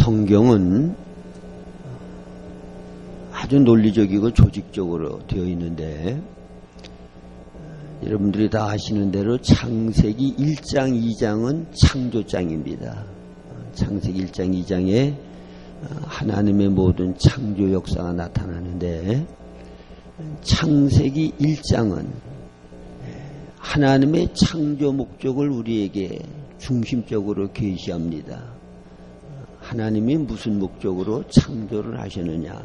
성경은 아주 논리적이고 조직적으로 되어 있는데, 여러분들이 다 아시는 대로 창세기 1장, 2장은 창조장입니다. 창세기 1장, 2장에 하나님의 모든 창조 역사가 나타나는데, 창세기 1장은 하나님의 창조 목적을 우리에게 중심적으로 계시합니다. 하나님이 무슨 목적으로 창조를 하셨느냐,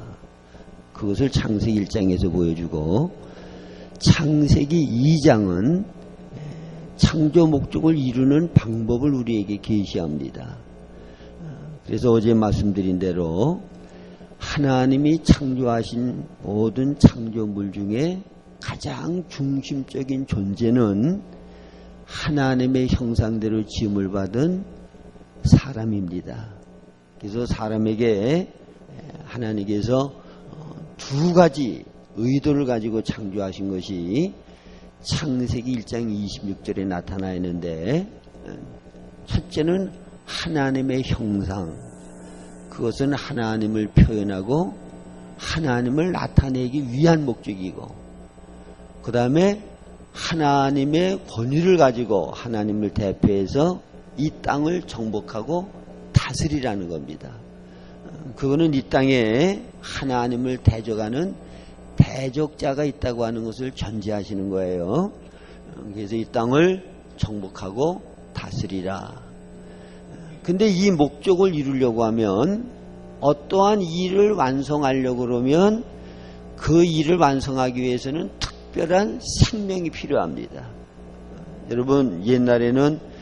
그것을 창세기 1장에서 보여주고, 창세기 2장은 창조 목적을 이루는 방법을 우리에게 계시합니다. 그래서 어제 말씀드린 대로 하나님이 창조하신 모든 창조물 중에 가장 중심적인 존재는 하나님의 형상대로 지음을 받은 사람입니다. 그래서 사람에게 하나님께서 두 가지 의도를 가지고 창조하신 것이 창세기 1장 26절에 나타나 있는데, 첫째는 하나님의 형상, 그것은 하나님을 표현하고 하나님을 나타내기 위한 목적이고, 그 다음에 하나님의 권위를 가지고 하나님을 대표해서 이 땅을 정복하고 다스리라는 겁니다. 그거는 이 땅에 하나님을 대적하는 대적자가 있다고 하는 것을 전제하시는 거예요. 그래서 이 땅을 정복하고 다스리라. 근데 이 목적을 이루려고 하면, 어떠한 일을 완성하려고 그러면 그 일을 완성하기 위해서는 특별한 생명이 필요합니다. 여러분, 옛날에는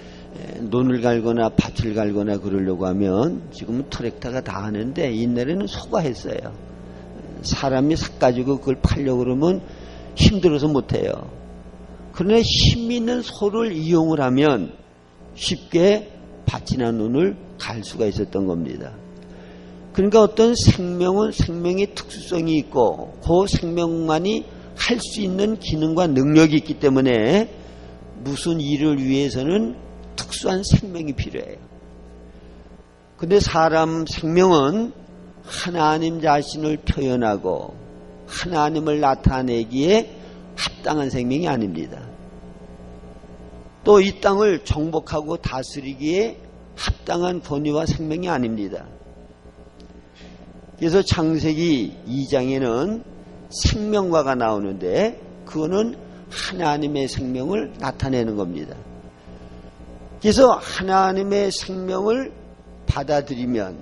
논을 갈거나 밭을 갈거나 그러려고 하면, 지금은 트랙터가 다 하는데 옛날에는 소가 했어요. 사람이 삭 가지고 그걸 팔려고 그러면 힘들어서 못해요. 그러나 힘 있는 소를 이용을 하면 쉽게 밭이나 논을 갈 수가 있었던 겁니다. 그러니까 어떤 생명은 생명의 특수성이 있고, 그 생명만이 할 수 있는 기능과 능력이 있기 때문에 무슨 일을 위해서는 특수한 생명이 필요해요. 근데 사람 생명은 하나님 자신을 표현하고 하나님을 나타내기에 합당한 생명이 아닙니다. 또 이 땅을 정복하고 다스리기에 합당한 권위와 생명이 아닙니다. 그래서 창세기 2장에는 생명과가 나오는데, 그거는 하나님의 생명을 나타내는 겁니다. 그래서 하나님의 생명을 받아들이면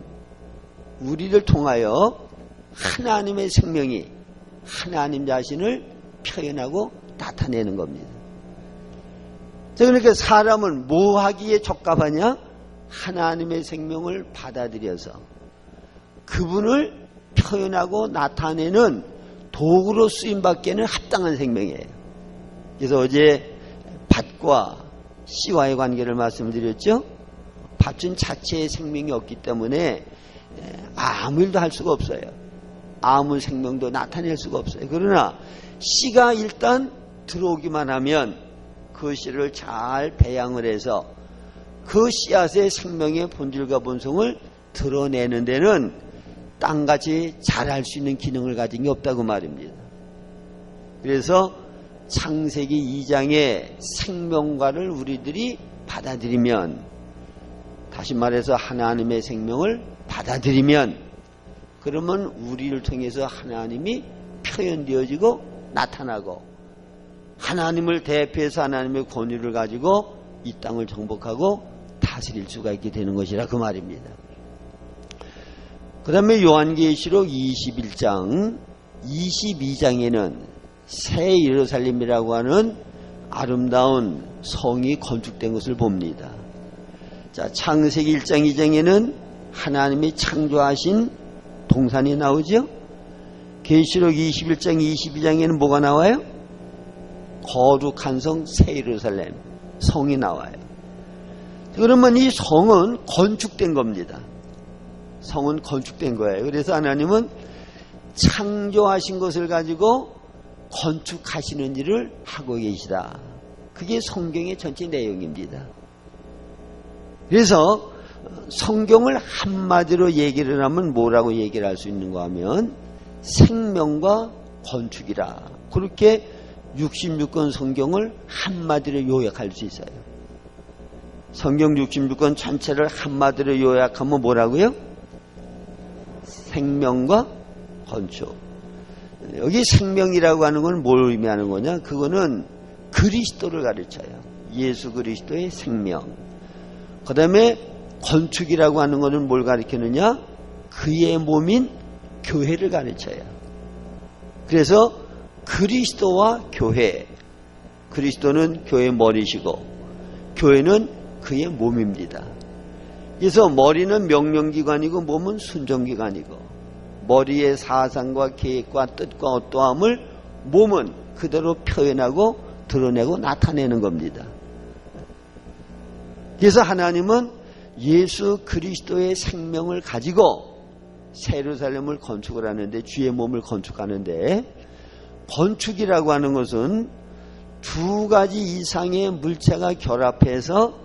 우리를 통하여 하나님의 생명이 하나님 자신을 표현하고 나타내는 겁니다. 그러니까 사람은 뭐 하기에 적합하냐? 하나님의 생명을 받아들여서 그분을 표현하고 나타내는 도구로 쓰임받기에는 합당한 생명이에요. 그래서 어제 밭과 씨와의 관계를 말씀드렸죠. 밭은 자체의 생명이 없기 때문에 아무 일도 할 수가 없어요. 아무 생명도 나타낼 수가 없어요. 그러나 씨가 일단 들어오기만 하면 그 씨를 잘 배양을 해서 그 씨앗의 생명의 본질과 본성을 드러내는 데는 땅같이 잘할 수 있는 기능을 가진 게 없다고 말입니다. 그래서 창세기 2장의 생명과를 우리들이 받아들이면, 다시 말해서 하나님의 생명을 받아들이면, 그러면 우리를 통해서 하나님이 표현되어지고 나타나고, 하나님을 대표해서 하나님의 권위를 가지고 이 땅을 정복하고 다스릴 수가 있게 되는 것이라 그 말입니다. 그 다음에 요한계시록 21장 22장에는 새 예루살렘이라고 하는 아름다운 성이 건축된 것을 봅니다. 자, 창세기 1장 2장에는 하나님이 창조하신 동산이 나오죠. 계시록 21장 22장에는 뭐가 나와요? 거룩한 성 새 예루살렘 성이 나와요. 그러면 이 성은 건축된 겁니다. 성은 건축된 거예요. 그래서 하나님은 창조하신 것을 가지고 건축하시는 일을 하고 계시다. 그게 성경의 전체 내용입니다. 그래서 성경을 한마디로 얘기를 하면 뭐라고 얘기를 할 수 있는가 하면 생명과 건축이라. 그렇게 66권 성경을 한마디로 요약할 수 있어요. 성경 66권 전체를 한마디로 요약하면 뭐라고요? 생명과 건축. 여기 생명이라고 하는 건 뭘 의미하는 거냐? 그거는 그리스도를 가르쳐요. 예수 그리스도의 생명. 그 다음에 건축이라고 하는 것은 뭘 가르치느냐? 그의 몸인 교회를 가르쳐요. 그래서 그리스도와 교회, 그리스도는 교회의 머리시고 교회는 그의 몸입니다. 그래서 머리는 명령기관이고 몸은 순종기관이고 머리의 사상과 계획과 뜻과 어떠함을 몸은 그대로 표현하고 드러내고 나타내는 겁니다. 그래서 하나님은 예수 그리스도의 생명을 가지고 새 예루살렘을 건축을 하는데, 주의 몸을 건축하는데, 건축이라고 하는 것은 두 가지 이상의 물체가 결합해서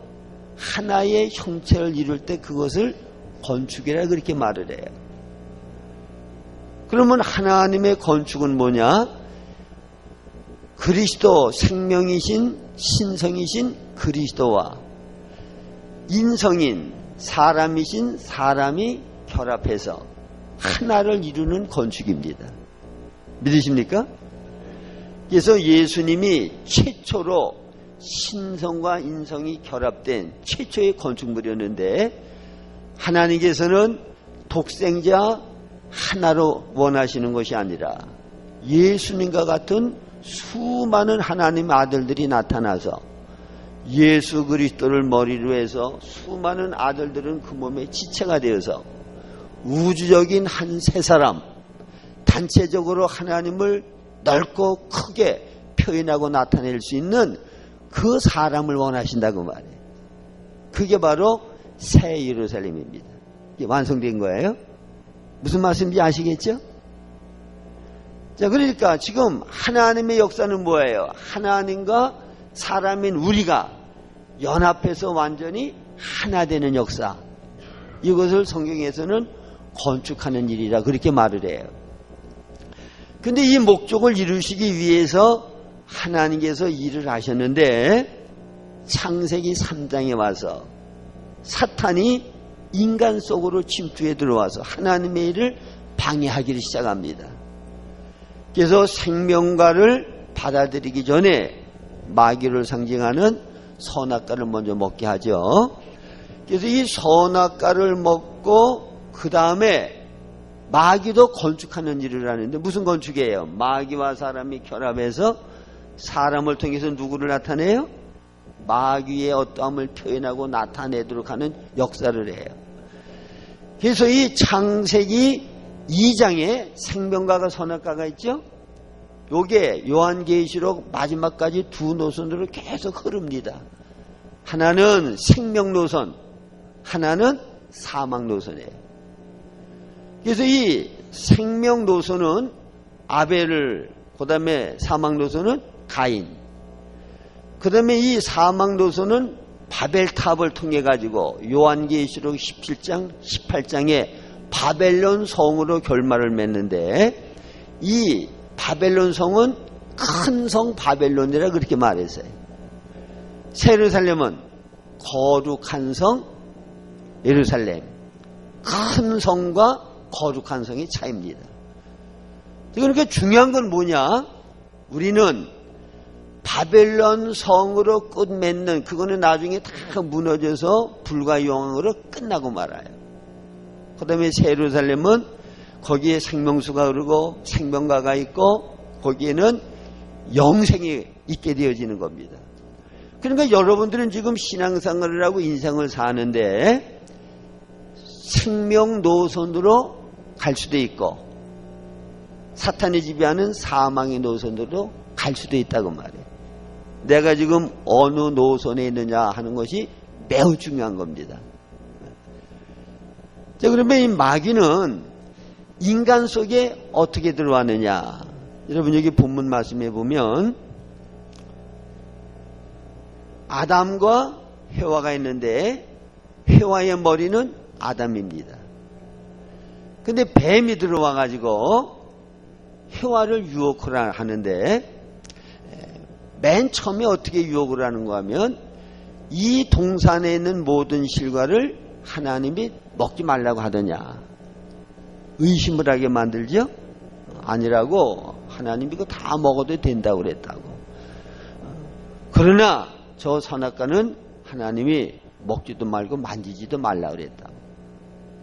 하나의 형체를 이룰 때 그것을 건축이라 그렇게 말을 해요. 그러면 하나님의 건축은 뭐냐? 그리스도, 생명이신 신성이신 그리스도와 인성인 사람이신 사람이 결합해서 하나를 이루는 건축입니다. 믿으십니까? 그래서 예수님이 최초로 신성과 인성이 결합된 최초의 건축물이었는데, 하나님께서는 독생자 하나로 원하시는 것이 아니라 예수님과 같은 수많은 하나님의 아들들이 나타나서 예수 그리스도를 머리로 해서 수많은 아들들은 그 몸의 지체가 되어서 우주적인 한 세 사람, 단체적으로 하나님을 넓고 크게 표현하고 나타낼 수 있는 그 사람을 원하신다고 말해요. 그게 바로 새 예루살렘입니다. 이게 완성된 거예요. 무슨 말씀인지 아시겠죠? 자, 그러니까 지금 하나님의 역사는 뭐예요? 하나님과 사람인 우리가 연합해서 완전히 하나 되는 역사. 이것을 성경에서는 건축하는 일이라 그렇게 말을 해요. 근데 이 목적을 이루시기 위해서 하나님께서 일을 하셨는데, 창세기 3장에 와서 사탄이 인간 속으로 침투해 들어와서 하나님의 일을 방해하기를 시작합니다. 그래서 생명과를 받아들이기 전에 마귀를 상징하는 선악과를 먼저 먹게 하죠. 그래서 이 선악과를 먹고 그 다음에 마귀도 건축하는 일을 하는데, 무슨 건축이에요? 마귀와 사람이 결합해서 사람을 통해서 누구를 나타내요? 마귀의 어떠함을 표현하고 나타내도록 하는 역사를 해요. 그래서 이 창세기 2장에 생명과가 선악과가 있죠? 요게 요한계시록 마지막까지 두 노선으로 계속 흐릅니다. 하나는 생명 노선, 하나는 사망 노선이에요. 그래서 이 생명 노선은 아벨을, 그 다음에 사망 노선은 가인, 그 다음에 이 사망 노선은 바벨탑을 통해 가지고 요한계시록 17장, 18장에 바벨론 성으로 결말을 맺는데, 이 바벨론 성은 큰 성 바벨론이라 그렇게 말했어요. 새 예루살렘은 거룩한 성 예루살렘, 큰 성과 거룩한 성의 차이입니다. 그러니까 중요한 건 뭐냐? 우리는 바벨론 성으로 끝맺는, 그거는 나중에 다 무너져서 불과 영원으로 끝나고 말아요. 그 다음에 새 예루살렘은 거기에 생명수가 흐르고 생명가가 있고 거기에는 영생이 있게 되어지는 겁니다. 그러니까 여러분들은 지금 신앙생활을 하고 인생을 사는데 생명 노선으로 갈 수도 있고 사탄이 지배하는 사망의 노선으로 갈 수도 있다고 말해요. 내가 지금 어느 노선에 있느냐 하는 것이 매우 중요한 겁니다. 자, 그러면 이 마귀는 인간 속에 어떻게 들어왔느냐? 여러분 여기 본문 말씀에 보면 아담과 해와가 있는데 해와의 머리는 아담입니다. 근데 뱀이 들어와 가지고 해와를 유혹을 하는데, 맨 처음에 어떻게 유혹을 하는가 하면 이 동산에 있는 모든 실과를 하나님이 먹지 말라고 하더냐, 의심을 하게 만들죠. 아니라고, 하나님이 이거 다 먹어도 된다고 그랬다고. 그러나 저 선악과는 하나님이 먹지도 말고 만지지도 말라고 그랬다고.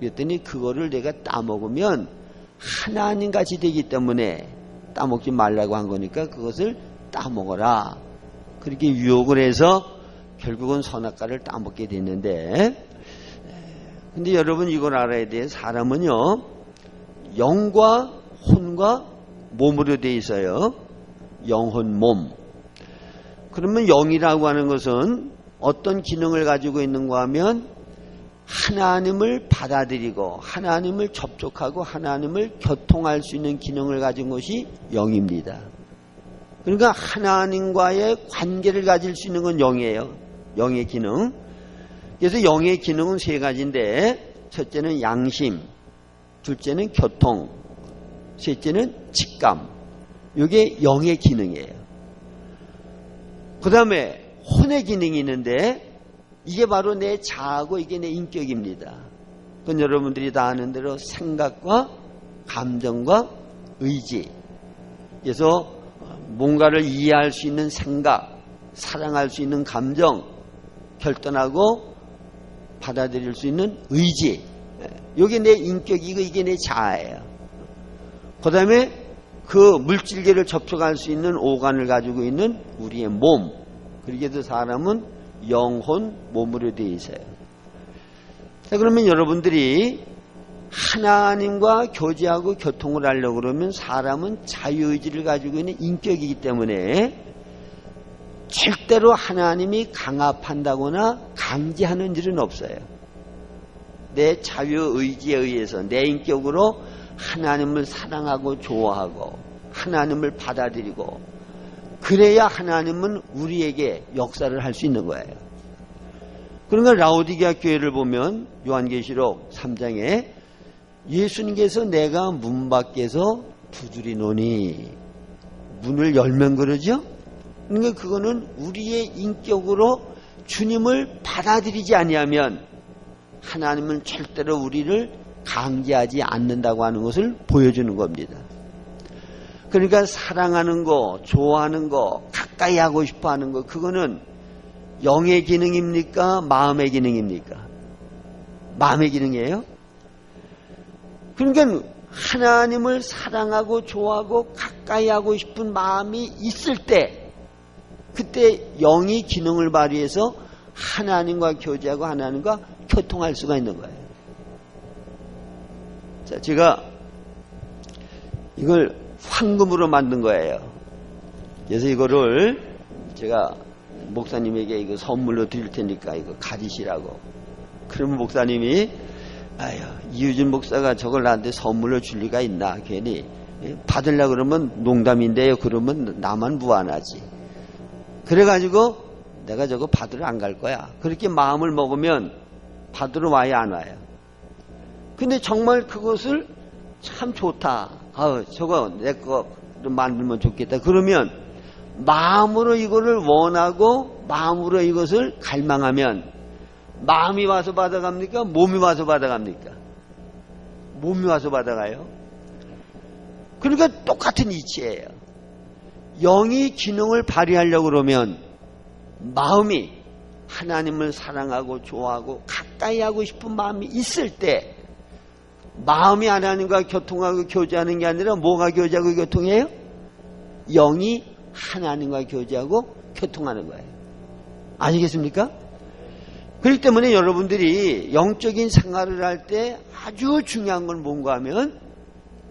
그랬더니 그거를 내가 따먹으면 하나님같이 되기 때문에 따먹지 말라고 한 거니까 그것을 따먹어라, 그렇게 유혹을 해서 결국은 선악과를 따먹게 됐는데, 근데 여러분 이걸 알아야 돼요. 사람은요, 영과 혼과 몸으로 되어 있어요. 영혼, 몸. 그러면 영이라고 하는 것은 어떤 기능을 가지고 있는가 하면 하나님을 받아들이고 하나님을 접촉하고 하나님을 교통할 수 있는 기능을 가진 것이 영입니다. 그러니까 하나님과의 관계를 가질 수 있는 건 영이에요. 영의 기능. 그래서 영의 기능은 세 가지인데, 첫째는 양심, 둘째는 교통, 셋째는 직감. 이게 영의 기능이에요. 그 다음에 혼의 기능이 있는데, 이게 바로 내 자아고 이게 내 인격입니다. 그건 여러분들이 다 아는 대로 생각과 감정과 의지. 그래서 뭔가를 이해할 수 있는 생각, 사랑할 수 있는 감정, 결단하고 받아들일 수 있는 의지. 이게 내 인격이고 이게 내 자아예요. 그 다음에 그 물질계를 접촉할 수 있는 오간을 가지고 있는 우리의 몸. 그러게도 사람은 영혼, 몸으로 되어 있어요. 자, 그러면 여러분들이 하나님과 교제하고 교통을 하려고 그러면 사람은 자유의지를 가지고 있는 인격이기 때문에 절대로 하나님이 강압한다거나 강제하는 일은 없어요. 내 자유의지에 의해서 내 인격으로 하나님을 사랑하고 좋아하고 하나님을 받아들이고, 그래야 하나님은 우리에게 역사를 할 수 있는 거예요. 그러니까 라오디게아 교회를 보면 요한계시록 3장에 예수님께서 내가 문 밖에서 두드리노니, 문을 열면 그러죠. 그러니까 그거는 우리의 인격으로 주님을 받아들이지 아니하면 하나님은 절대로 우리를 강제하지 않는다고 하는 것을 보여주는 겁니다. 그러니까 사랑하는 거, 좋아하는 거, 가까이 하고 싶어 하는 거, 그거는 영의 기능입니까? 마음의 기능입니까? 마음의 기능이에요. 그러니까 하나님을 사랑하고 좋아하고 가까이 하고 싶은 마음이 있을 때, 그때 영이 기능을 발휘해서 하나님과 교제하고 하나님과 교통할 수가 있는 거예요. 자, 제가 이걸 황금으로 만든 거예요. 그래서 이거를 제가 목사님에게 이거 선물로 드릴 테니까 이거 가지시라고. 그러면 목사님이, 아유, 이유진 목사가 저걸 나한테 선물로 줄 리가 있나, 괜히 받으려고 그러면 농담인데요, 그러면 나만 무안하지. 그래가지고 내가 저거 받으러 안 갈 거야. 그렇게 마음을 먹으면 받으러 와야 안 와요. 근데 정말 그것을 참 좋다, 저거 내 거 만들면 좋겠다, 그러면 마음으로 이거를 원하고 마음으로 이것을 갈망하면 마음이 와서 받아갑니까? 몸이 와서 받아갑니까? 몸이 와서 받아가요. 그러니까 똑같은 이치예요. 영이 기능을 발휘하려고 그러면 마음이 하나님을 사랑하고 좋아하고 가까이 하고 싶은 마음이 있을 때, 마음이 하나님과 교통하고 교제하는 게 아니라 뭐가 교제하고 교통해요? 영이 하나님과 교제하고 교통하는 거예요. 아시겠습니까? 그렇기 때문에 여러분들이 영적인 생활을 할 때 아주 중요한 건 뭔가 하면,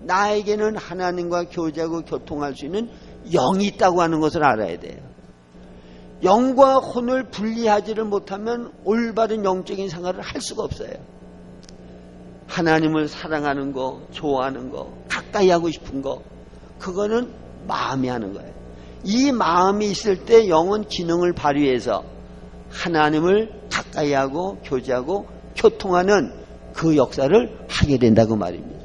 나에게는 하나님과 교제하고 교통할 수 있는 영이 있다고 하는 것을 알아야 돼요. 영과 혼을 분리하지를 못하면 올바른 영적인 생활을 할 수가 없어요. 하나님을 사랑하는 거, 좋아하는 거, 가까이 하고 싶은 거, 그거는 마음이 하는 거예요. 이 마음이 있을 때 영은 기능을 발휘해서 하나님을 가까이 하고 교제하고 교통하는 그 역사를 하게 된다고 말입니다.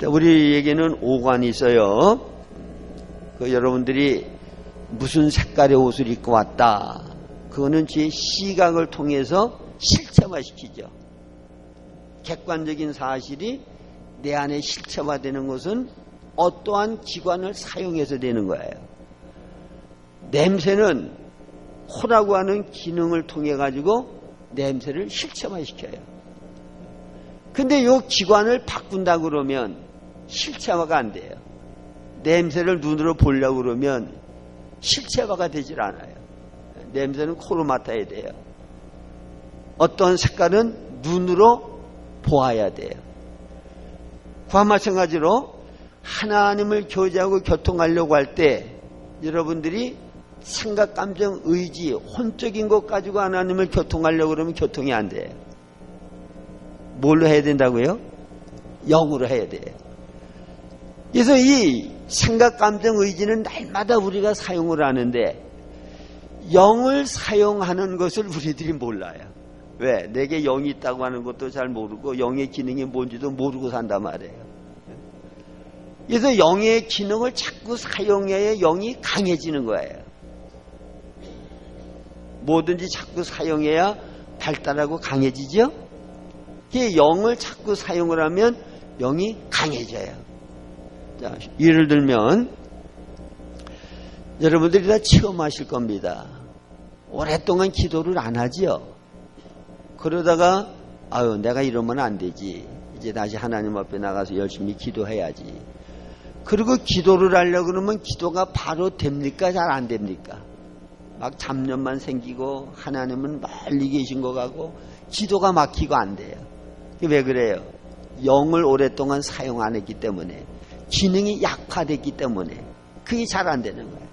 우리에게는 오관이 있어요. 여러분들이 무슨 색깔의 옷을 입고 왔다. 그거는 제 시각을 통해서 실체화시키죠. 객관적인 사실이 내 안에 실체화되는 것은 어떠한 기관을 사용해서 되는 거예요. 냄새는 코라고 하는 기능을 통해 가지고 냄새를 실체화시켜요. 근데 이 기관을 바꾼다 그러면 실체화가 안 돼요. 냄새를 눈으로 보려고 그러면 실체화가 되질 않아요. 냄새는 코로 맡아야 돼요. 어떤 색깔은 눈으로 보아야 돼요. 그와 마찬가지로 하나님을 교제하고 교통하려고 할 때 여러분들이 생각, 감정, 의지, 혼적인 것 가지고 하나님을 교통하려고 그러면 교통이 안 돼요. 뭘로 해야 된다고요? 영으로 해야 돼요. 그래서 이 생각, 감정, 의지는 날마다 우리가 사용을 하는데 영을 사용하는 것을 우리들이 몰라요. 왜? 내게 영이 있다고 하는 것도 잘 모르고 영의 기능이 뭔지도 모르고 산단 말이에요. 그래서 영의 기능을 자꾸 사용해야 영이 강해지는 거예요. 뭐든지 자꾸 사용해야 발달하고 강해지죠? 영을 자꾸 사용을 하면 영이 강해져요. 자, 예를 들면 여러분들이 다 체험하실 겁니다. 오랫동안 기도를 안 하지요. 그러다가 아유 내가 이러면 안 되지. 이제 다시 하나님 앞에 나가서 열심히 기도해야지. 그리고 기도를 하려고 그러면 기도가 바로 됩니까? 잘 안 됩니까? 막 잡념만 생기고 하나님은 멀리 계신 것 같고 기도가 막히고 안 돼요. 왜 그래요? 영을 오랫동안 사용 안 했기 때문에, 기능이 약화됐기 때문에 그게 잘 안 되는 거예요.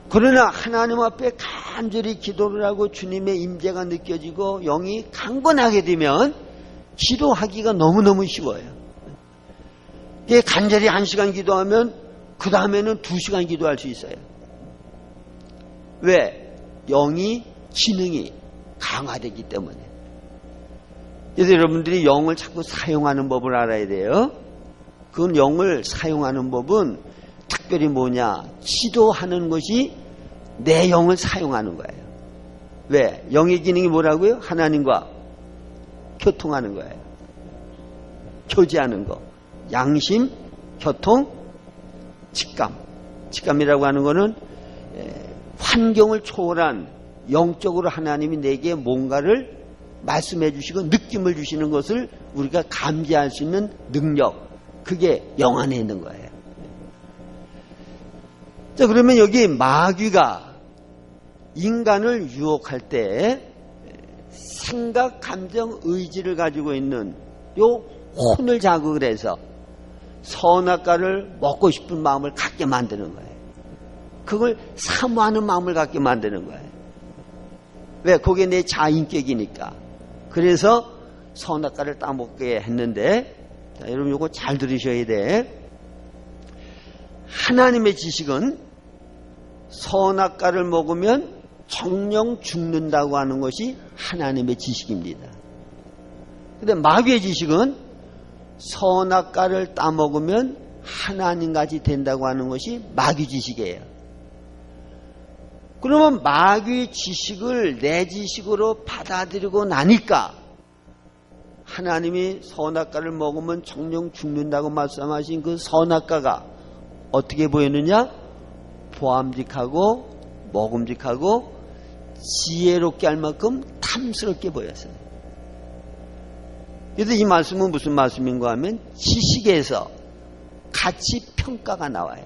그러나 하나님 앞에 간절히 기도를 하고 주님의 임재가 느껴지고 영이 강건하게 되면 기도하기가 너무너무 쉬워요. 간절히 1시간 기도하면 그 다음에는 2시간 기도할 수 있어요. 왜? 영이, 기능이 강화되기 때문에. 그래서 여러분들이 영을 자꾸 사용하는 법을 알아야 돼요. 그 영을 사용하는 법은 특별히 뭐냐? 기도하는 것이 내 영을 사용하는 거예요. 왜? 영의 기능이 뭐라고요? 하나님과 교통하는 거예요. 교제하는 거. 양심, 교통, 직감. 직감이라고 하는 거는 환경을 초월한 영적으로 하나님이 내게 뭔가를 말씀해 주시고 느낌을 주시는 것을 우리가 감지할 수 있는 능력. 그게 영 안에 있는 거예요. 자, 그러면 여기 마귀가 인간을 유혹할 때 생각, 감정, 의지를 가지고 있는 요 혼을 자극을 해서 선악과를 먹고 싶은 마음을 갖게 만드는 거예요. 그걸 사모하는 마음을 갖게 만드는 거예요. 왜? 그게 내 자인격이니까. 그래서 선악과를 따먹게 했는데, 자, 여러분 이거 잘 들으셔야 돼. 하나님의 지식은 선악과를 먹으면 정령 죽는다고 하는 것이 하나님의 지식입니다. 근데 마귀의 지식은 선악과를 따먹으면 하나님같이 된다고 하는 것이 마귀 지식이에요. 그러면 마귀 지식을 내 지식으로 받아들이고 나니까 하나님이 선악과를 먹으면 정령 죽는다고 말씀하신 그 선악과가 어떻게 보이느냐? 보암직하고 먹음직하고 지혜롭게 할 만큼 탐스럽게 보였어요. 그래서 이 말씀은 무슨 말씀인가 하면 지식에서 가치 평가가 나와요.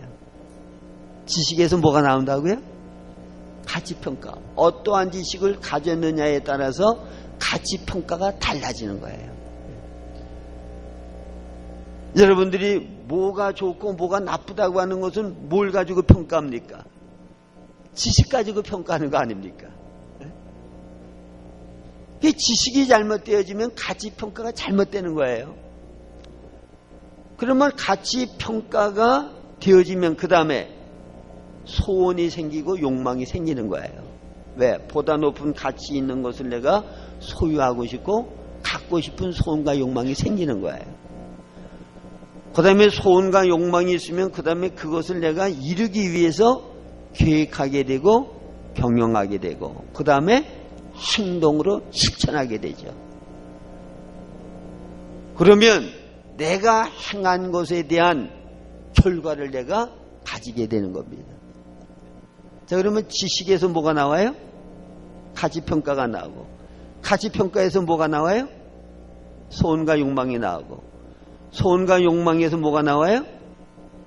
지식에서 뭐가 나온다고요? 가치 평가. 어떠한 지식을 가졌느냐에 따라서 가치 평가가 달라지는 거예요. 여러분들이 뭐가 좋고 뭐가 나쁘다고 하는 것은 뭘 가지고 평가합니까? 지식 가지고 평가하는 거 아닙니까? 지식이 잘못되어지면 가치 평가가 잘못되는 거예요. 그러면 가치 평가가 되어지면 그 다음에 소원이 생기고 욕망이 생기는 거예요. 왜? 보다 높은 가치 있는 것을 내가 소유하고 싶고 갖고 싶은 소원과 욕망이 생기는 거예요. 그 다음에 소원과 욕망이 있으면 그 다음에 그것을 내가 이루기 위해서 계획하게 되고 경영하게 되고 그 다음에 행동으로 실천하게 되죠. 그러면 내가 행한 것에 대한 결과를 내가 가지게 되는 겁니다. 자, 그러면 지식에서 뭐가 나와요? 가치평가가 나오고, 가치평가에서 뭐가 나와요? 소원과 욕망이 나오고, 소원과 욕망에서 뭐가 나와요?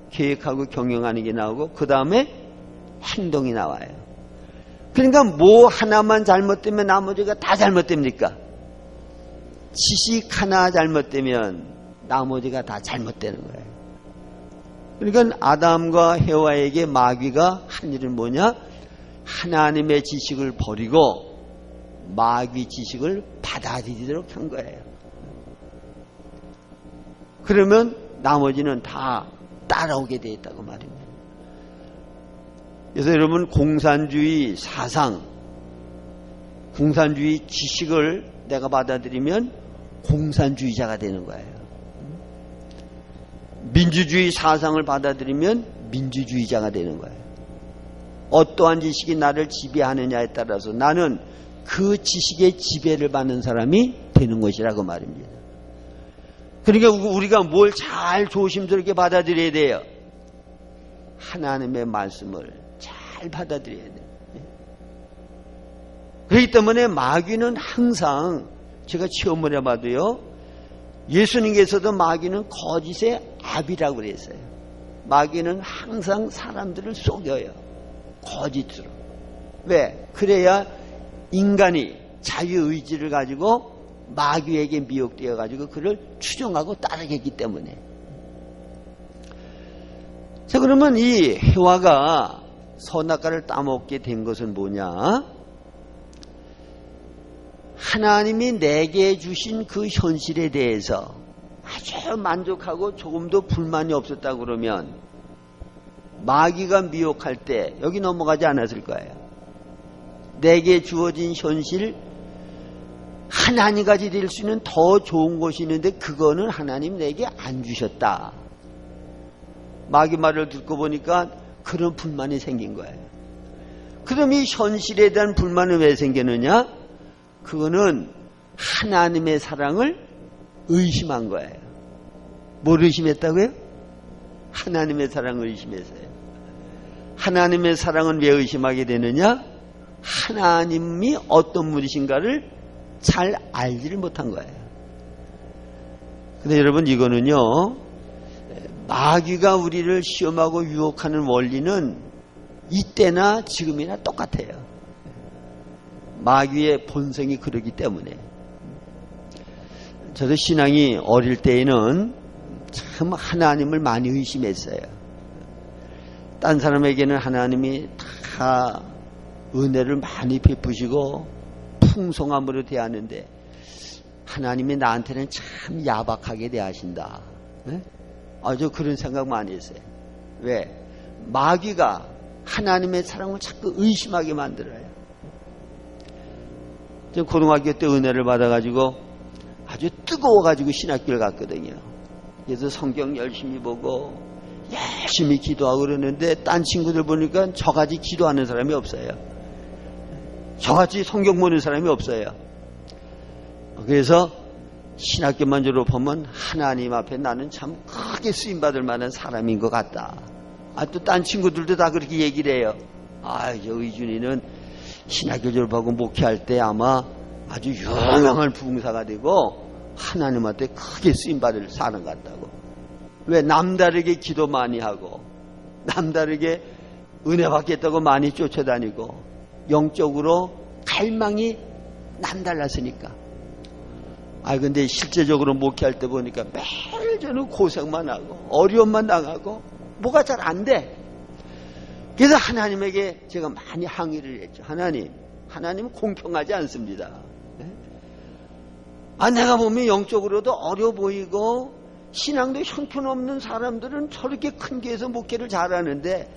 계획하고 경영하는 게 나오고, 그 다음에 행동이 나와요. 그러니까 뭐 하나만 잘못되면 나머지가 다 잘못됩니까? 지식 하나 잘못되면 나머지가 다 잘못되는 거예요. 그러니까 아담과 해와에게 마귀가 한 일은 뭐냐? 하나님의 지식을 버리고 마귀 지식을 받아들이도록 한 거예요. 그러면 나머지는 다 따라오게 되어 있다고 말입니다. 그래서 여러분, 공산주의 사상, 공산주의 지식을 내가 받아들이면 공산주의자가 되는 거예요. 민주주의 사상을 받아들이면 민주주의자가 되는 거예요. 어떠한 지식이 나를 지배하느냐에 따라서 나는 그 지식의 지배를 받는 사람이 되는 것이라고 말입니다. 그러니까 우리가 뭘 잘 조심스럽게 받아들여야 돼요. 하나님의 말씀을 잘 받아들여야 돼요. 그렇기 때문에 마귀는 항상, 제가 체험을 해봐도요, 예수님께서도 마귀는 거짓의 압이라고 그랬어요. 마귀는 항상 사람들을 속여요. 거짓으로. 왜? 그래야 인간이 자유의지를 가지고 마귀에게 미혹되어 가지고 그를 추종하고 따르겠기 때문에. 자, 그러면 이 해와가 선악과를 따먹게 된 것은 뭐냐? 하나님이 내게 주신 그 현실에 대해서 아주 만족하고 조금도 불만이 없었다 그러면 마귀가 미혹할 때 여기 넘어가지 않았을 거예요. 내게 주어진 현실, 하나님 같이 될 수 있는 더 좋은 것이 있는데 그거는 하나님 내게 안 주셨다. 마귀 말을 듣고 보니까 그런 불만이 생긴 거예요. 그럼 이 현실에 대한 불만은 왜 생기느냐? 그거는 하나님의 사랑을 의심한 거예요. 뭘 의심했다고요? 하나님의 사랑을 의심했어요. 하나님의 사랑은 왜 의심하게 되느냐? 하나님이 어떤 분이신가를 잘 알지를 못한 거예요. 근데 여러분, 이거는요, 마귀가 우리를 시험하고 유혹하는 원리는 이때나 지금이나 똑같아요. 마귀의 본성이 그러기 때문에. 저도 신앙이 어릴 때에는 참 하나님을 많이 의심했어요. 딴 사람에게는 하나님이 다 은혜를 많이 베푸시고 풍성함으로 대하는데 하나님이 나한테는 참 야박하게 대하신다. 네? 아주 그런 생각 많이 했어요. 왜? 마귀가 하나님의 사랑을 자꾸 의심하게 만들어요. 저 고등학교 때 은혜를 받아가지고 아주 뜨거워가지고 신학교를 갔거든요. 그래서 성경 열심히 보고 열심히 기도하고 그러는데 딴 친구들 보니까 저같이 기도하는 사람이 없어요. 저같이 성경 보는 사람이 없어요. 그래서 신학교만 졸업하면 하나님 앞에 나는 참 크게 쓰임받을 만한 사람인 것 같다. 또 딴 친구들도 다 그렇게 얘기를 해요. 저 의준이는 신학교 졸업하고 목회할 때 아마 아주 유명한 부흥사가 되고 하나님한테 크게 쓰임받을 사람 같다고. 왜? 남다르게 기도 많이 하고 남다르게 은혜 받겠다고 많이 쫓아다니고 영적으로 갈망이 남달랐으니까. 근데 실제적으로 목회할 때 보니까 매일 저는 고생만 하고 어려움만 당하고 뭐가 잘 안 돼. 그래서 하나님에게 제가 많이 항의를 했죠. 하나님은 공평하지 않습니다. 내가 보면 영적으로도 어려 보이고 신앙도 형편없는 사람들은 저렇게 큰 교회에서 목회를 잘하는데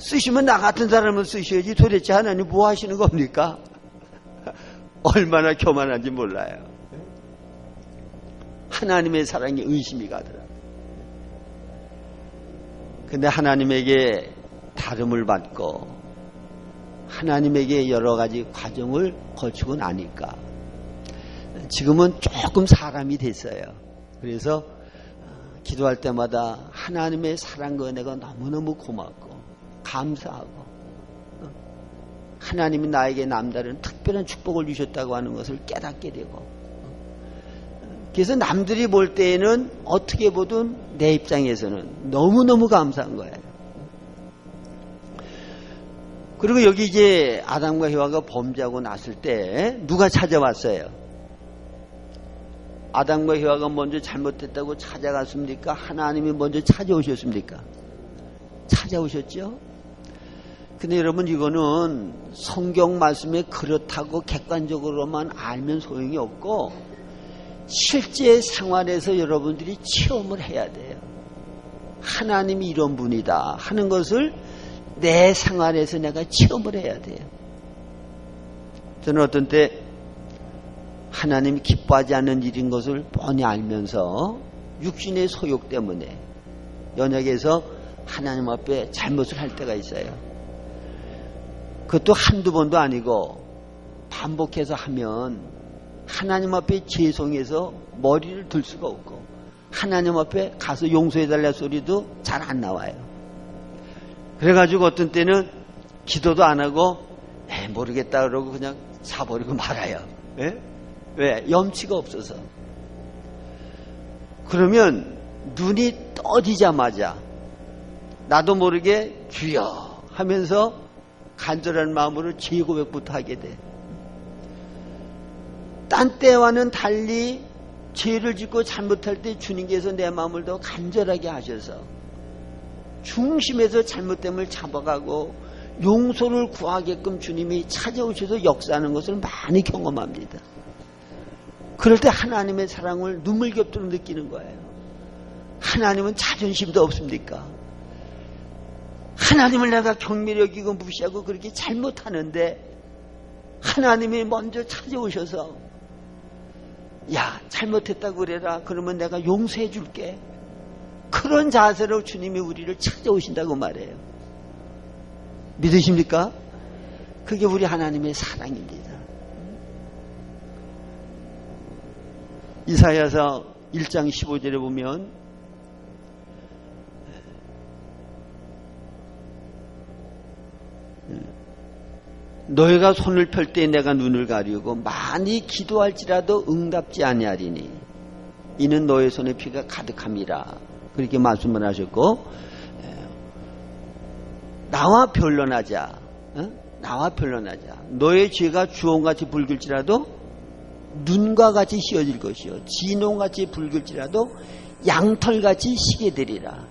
쓰시면 나 같은 사람은 쓰셔야지. 도대체 하나님 뭐 하시는 겁니까? 얼마나 교만한지 몰라요. 하나님의 사랑에 의심이 가더라고요. 근데 하나님에게 다름을 받고 하나님에게 여러 가지 과정을 거치고 나니까 지금은 조금 사람이 됐어요. 그래서 기도할 때마다 하나님의 사랑과 은혜가 너무너무 고맙고 감사하고 하나님이 나에게 남다른 특별한 축복을 주셨다고 하는 것을 깨닫게 되고, 그래서 남들이 볼 때에는 어떻게 보든 내 입장에서는 너무너무 감사한 거예요. 그리고 여기 이제 아담과 해와가 범죄하고 났을 때 누가 찾아왔어요? 아담과 해와가 먼저 잘못했다고 찾아갔습니까? 하나님이 먼저 찾아오셨습니까? 찾아오셨죠? 근데 여러분, 이거는 성경 말씀에 그렇다고 객관적으로만 알면 소용이 없고 실제 생활에서 여러분들이 체험을 해야 돼요. 하나님이 이런 분이다 하는 것을 내 생활에서 내가 체험을 해야 돼요. 저는 어떤 때 하나님이 기뻐하지 않는 일인 것을 뻔히 알면서 육신의 소욕 때문에 연약해서 하나님 앞에 잘못을 할 때가 있어요. 그것도 한두 번도 아니고 반복해서 하면 하나님 앞에 죄송해서 머리를 들 수가 없고 하나님 앞에 가서 용서해달라 소리도 잘 안 나와요. 그래가지고 어떤 때는 기도도 안 하고 모르겠다 그러고 그냥 사버리고 말아요. 왜? 염치가 없어서. 그러면 눈이 떠지자마자 나도 모르게 주여 하면서 간절한 마음으로 죄 고백부터 하게 돼. 딴 때와는 달리 죄를 짓고 잘못할 때 주님께서 내 마음을 더 간절하게 하셔서 중심에서 잘못됨을 잡아가고 용서를 구하게끔 주님이 찾아오셔서 역사하는 것을 많이 경험합니다. 그럴 때 하나님의 사랑을 눈물겹도록 느끼는 거예요. 하나님은 자존심도 없습니까? 하나님을 내가 경멸히 여기고 무시하고 그렇게 잘못하는데 하나님이 먼저 찾아오셔서 야, 잘못했다고 그래라. 그러면 내가 용서해 줄게. 그런 자세로 주님이 우리를 찾아오신다고 말해요. 믿으십니까? 그게 우리 하나님의 사랑입니다. 이사야서 1장 15절에 보면 너희가 손을 펼 때 내가 눈을 가리우고 많이 기도할지라도 응답지 아니하리니 이는 너의 손에 피가 가득함이라. 그렇게 말씀을 하셨고, 나와 변론하자. 나와 변론하자. 너의 죄가 주홍같이 붉을지라도 눈과 같이 휘어질 것이요 진홍같이 붉을지라도 양털같이 시게 되리라.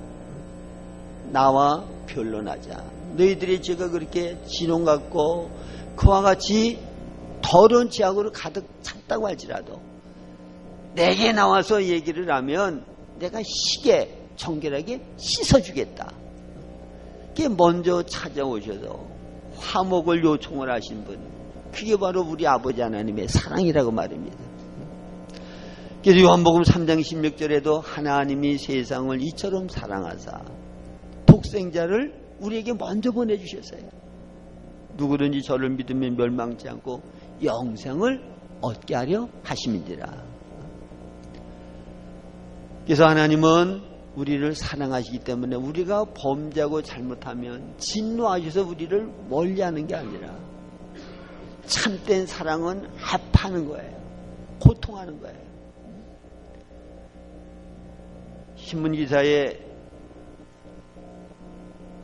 나와 변론하자. 너희들의 죄가 그렇게 진홍 같고 그와 같이 더러운 죄악으로 가득 찼다고 할지라도 내게 나와서 얘기를 하면 내가 시게 정결하게 씻어주겠다. 그게 먼저 찾아오셔서 화목을 요청을 하신 분, 그게 바로 우리 아버지 하나님의 사랑이라고 말입니다. 그래서 요한복음 3장 16절에도 하나님이 세상을 이처럼 사랑하사 독생자를 우리에게 먼저 보내주셨어요. 누구든지 저를 믿으면 멸망치 않고 영생을 얻게 하려 하심이니라. 그래서 하나님은 우리를 사랑하시기 때문에 우리가 범죄하고 잘못하면 진노하셔서 우리를 멀리하는 게 아니라 참된 사랑은 합하는 거예요. 고통하는 거예요. 신문기사에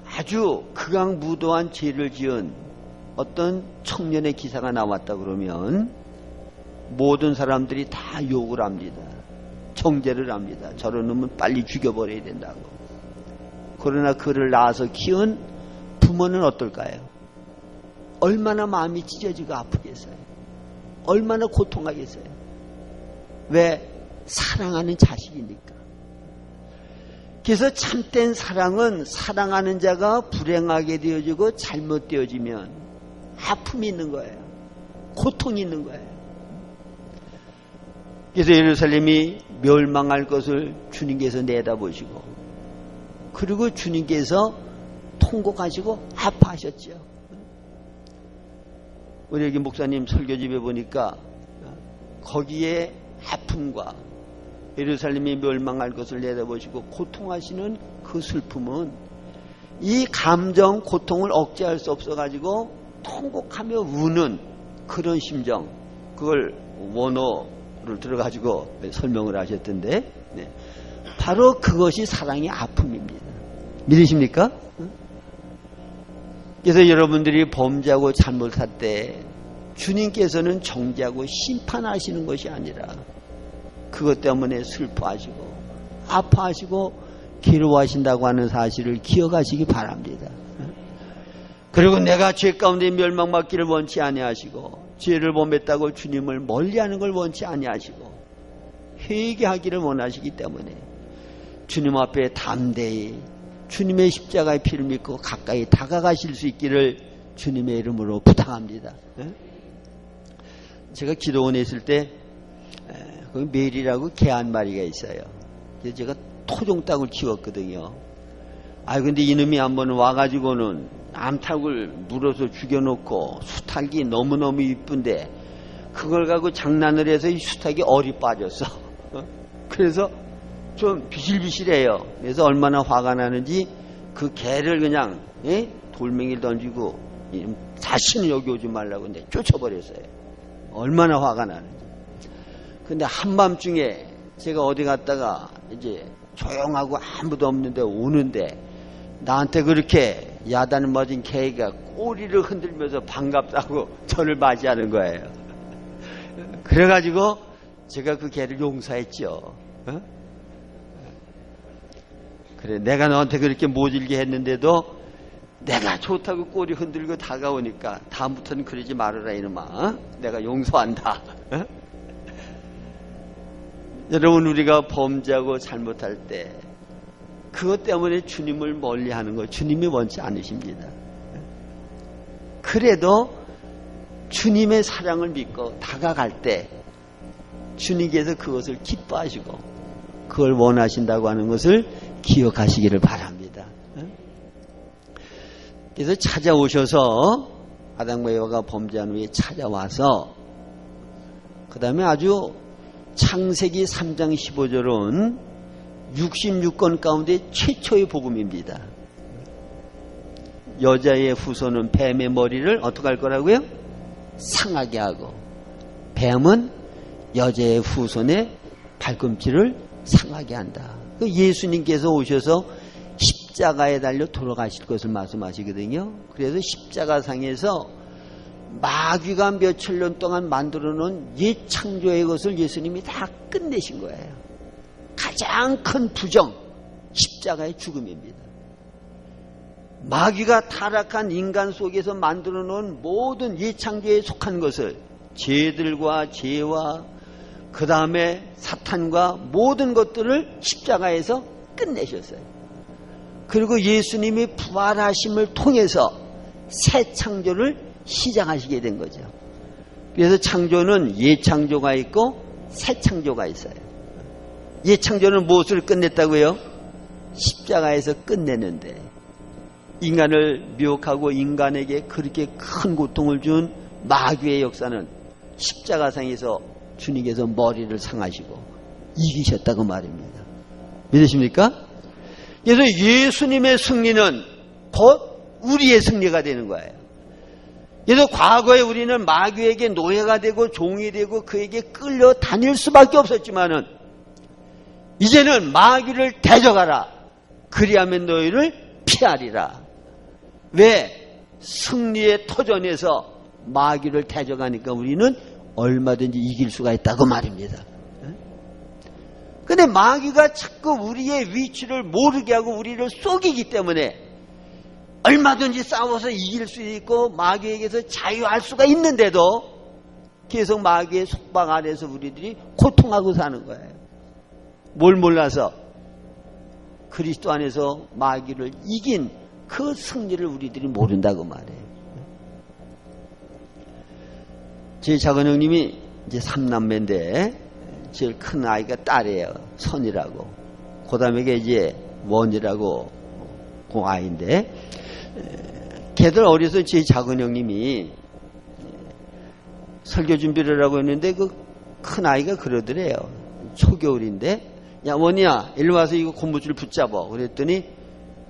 아주 극악무도한 죄를 지은 어떤 청년의 기사가 나왔다 그러면 모든 사람들이 다 욕을 합니다. 정죄를 합니다. 저런 놈은 빨리 죽여버려야 된다고. 그러나 그를 낳아서 키운 부모는 어떨까요? 얼마나 마음이 찢어지고 아프겠어요? 얼마나 고통하겠어요? 왜? 사랑하는 자식이니까. 그래서 참된 사랑은 사랑하는 자가 불행하게 되어지고 잘못되어지면 아픔이 있는 거예요. 고통이 있는 거예요. 그래서 예루살렘이 멸망할 것을 주님께서 내다보시고, 그리고 주님께서 통곡하시고 아파하셨죠. 우리 여기 목사님 설교집에 보니까 거기에 아픔과 예루살렘이 멸망할 것을 내다보시고 고통하시는 그 슬픔은 이 감정, 고통을 억제할 수 없어가지고 통곡하며 우는 그런 심정, 그걸 원어를 들어가지고 설명을 하셨던데, 네. 바로 그것이 사랑의 아픔입니다. 믿으십니까? 그래서 여러분들이 범죄하고 잘못할 때 주님께서는 정죄하고 심판하시는 것이 아니라 그것 때문에 슬퍼하시고 아파하시고 괴로워하신다고 하는 사실을 기억하시기 바랍니다. 그리고 내가 죄 가운데 멸망받기를 원치 아니하시고 죄를 범했다고 주님을 멀리하는 걸 원치 아니하시고 회개하기를 원하시기 때문에 주님 앞에 담대히 주님의 십자가의 피를 믿고 가까이 다가가실 수 있기를 주님의 이름으로 부탁합니다. 제가 기도원에 있을 때 거기 메리라고 개 한 마리가 있어요. 그래서 제가 토종닭을 키웠거든요. 근데 이놈이 한번 와가지고는 암탉을 물어서 죽여놓고 수탉이 너무너무 이쁜데 그걸 가지고 장난을 해서 이 수탉이 얼이 빠졌어. 그래서 좀 비실비실해요. 그래서 얼마나 화가 나는지 그 개를 그냥 돌멩이를 던지고 다시는 여기 오지 말라고 쫓아버렸어요. 얼마나 화가 나는지. 근데 한밤중에 제가 어디 갔다가 이제 조용하고 아무도 없는데 오는데 나한테 그렇게 야단을 맞은 개가 꼬리를 흔들면서 반갑다고 저를 맞이하는 거예요. 그래가지고 제가 그 개를 용서했죠. 그래, 내가 너한테 그렇게 모질게 했는데도 내가 좋다고 꼬리 흔들고 다가오니까 다음부터는 그러지 말아라 이놈아. 내가 용서한다. 여러분, 우리가 범죄하고 잘못할 때 그것 때문에 주님을 멀리하는 거 주님이 원치 않으십니다. 그래도 주님의 사랑을 믿고 다가갈 때 주님께서 그것을 기뻐하시고 그걸 원하신다고 하는 것을 기억하시기를 바랍니다. 그래서 찾아오셔서 아담과 에바가 범죄한 후에 찾아와서 그 다음에 아주 창세기 3장 15절은 66권 가운데 최초의 복음입니다. 여자의 후손은 뱀의 머리를 어떻게 할 거라고요? 상하게 하고 뱀은 여자의 후손의 발꿈치를 상하게 한다. 예수님께서 오셔서 십자가에 달려 돌아가실 것을 말씀하시거든요. 그래서 십자가상에서 마귀가 몇천 년 동안 만들어 놓은 옛 창조의 것을 예수님이 다 끝내신 거예요. 가장 큰 부정, 십자가의 죽음입니다. 마귀가 타락한 인간 속에서 만들어 놓은 모든 옛 창조에 속한 것을 죄들과 죄와 그 다음에 사탄과 모든 것들을 십자가에서 끝내셨어요. 그리고 예수님이 부활하심을 통해서 새 창조를 시작하시게 된 거죠. 그래서 창조는 예창조가 있고 새 창조가 있어요. 예창조는 무엇을 끝냈다고요? 십자가에서 끝내는데 인간을 미혹하고 인간에게 그렇게 큰 고통을 준 마귀의 역사는 십자가상에서 주님께서 머리를 상하시고 이기셨다고 말입니다. 믿으십니까? 그래서 예수님의 승리는 곧 우리의 승리가 되는 거예요. 그래서 과거에 우리는 마귀에게 노예가 되고 종이 되고 그에게 끌려 다닐 수밖에 없었지만은 이제는 마귀를 대적하라. 그리하면 너희를 피하리라. 왜? 승리의 터전에서 마귀를 대적하니까 우리는 얼마든지 이길 수가 있다고 말입니다. 근데 마귀가 자꾸 우리의 위치를 모르게 하고 우리를 속이기 때문에 얼마든지 싸워서 이길 수 있고 마귀에게서 자유할 수가 있는데도 계속 마귀의 속박 아래서 우리들이 고통하고 사는 거예요. 뭘 몰라서? 그리스도 안에서 마귀를 이긴 그 승리를 우리들이 모른다고 말해요. 제 작은 형님이 이제 3남매인데 제일 큰 아이가 딸이에요. 선이라고. 그 다음에 이제 원이라고 그 아이인데, 걔들 어려서 제 작은 형님이 설교 준비를 하고 있는데 그 큰 아이가 그러더래요. 초겨울인데, 야 원이야 일로 와서 이거 고무줄 붙잡아. 그랬더니